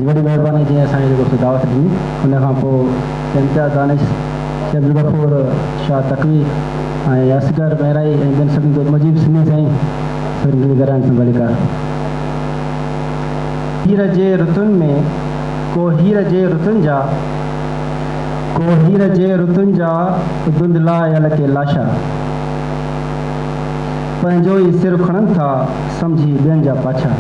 वॾी महिरबानी जीअं असांखे जेको दावत ॾिनी उन खां पोइ इम्तियाज़ दानिश अब्दुल गफूर शाह तकवी ऐं असगर महिराई ऐं ॿियनि सभिनी जो मुजीब सिंधी साईं सभिनी ॻाल्हाइण संभाली कर हीर जे रुतुनि में को हीर जे रुतुनि जा धुंधलायल के लाशा पंहिंजो ई सिर खणनि था सम्झी ॿियनि जा पाछा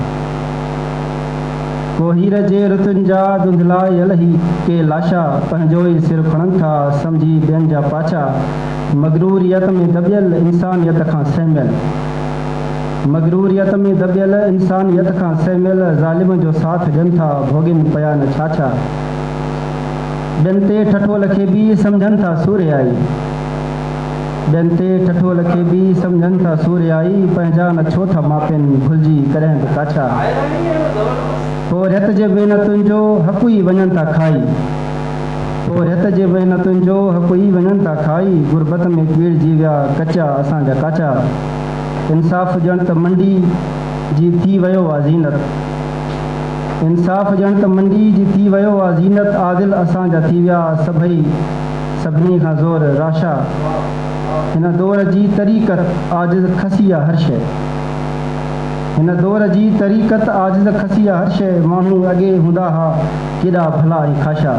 को हीर जे रुतुनि जा धुंधलायल ही के लाशा पंहिंजो ई सिर खणनि था सम्झी ॿियनि जा पाछा मगरूरियत में दबियल इंसानियत खां सहमियल ज़ालिम जो साथ ॾियनि था भोगिन पिया न छा ॿियनि ते ठठोल खे बि सम्झनि था सूर्याई पंहिंजा न छो था मापनि भुलिजी कॾहिं बि काछा पोइ रित जे महिनतुनि जो हक़ ई वञनि था खाई गुरबत में पीड़जी विया कचा असांजा काचा इंसाफ़ ॼण त मंडी जी थी वियो आहे ज़ीनत आदिल असांजा थी विया सभिनी खां ज़ोर राशा हिन दौर जी तरीक़त आजिज़ खसी आहे हर शइ माण्हू अॻे हूंदा हुआ केॾा भला ऐं ख़ाशा